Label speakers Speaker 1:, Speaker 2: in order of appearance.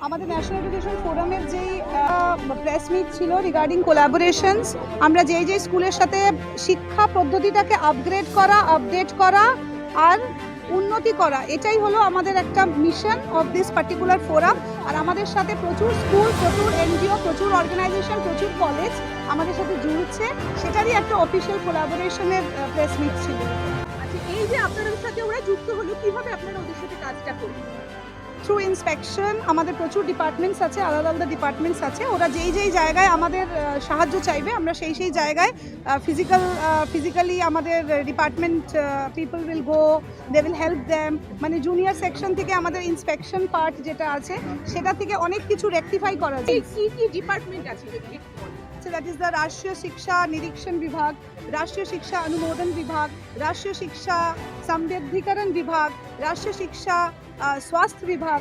Speaker 1: আমাদের national education ফোরামের যেই প্রেস মিট ছিল রিগার্ডিং কোলাবোরেশনস, আমরা যেই স্কুলের সাথে শিক্ষা পদ্ধতিটাকে আপগ্রেড করা, আপডেট করা আর উন্নতি করা, এটাই হলো আমাদের একটা mission of this particular forum. আর আমাদের সাথে প্রচুর স্কুল, প্রচুর এনজিও, প্রচুর অর্গানাইজেশন, প্রচুর কলেজ আমাদের সাথে জুড়ছে, সেটারই একটা অফিসিয়াল কোলাবোরেশনের প্রেস মিট ছিল।
Speaker 2: আচ্ছা, এই যে আপনাদের সাথে ওরা যুক্ত হলো, কিভাবে আপনারা ওদের সাথে কাজটা করবেন?
Speaker 1: Through inspection. আমাদের প্রচুর ডিপার্টমেন্টস আছে, আলাদা আলাদা ডিপার্টমেন্টস আছে। ওরা যেই জায়গায় আমাদের সাহায্য চাইবে, আমরা সেই জায়গায় ফিজিক্যালি আমাদের department people will go, they will help them. মানে জুনিয়র সেকশন থেকে আমাদের ইন্সপেকশন পার্ট যেটা আছে, সেটা থেকে অনেক কিছু রেকটিফাই করা যায়।
Speaker 2: কি ডিপার্টমেন্ট আছে?
Speaker 1: That is the राष्ट्रीय शिक्षा निरीक्षण विभाग, राष्ट्रीय शिक्षा अनुमोदन विभाग, राष्ट्रीय शिक्षा संविधिकरण विभाग, राष्ट्रीय शिक्षा स्वास्थ्य विभाग।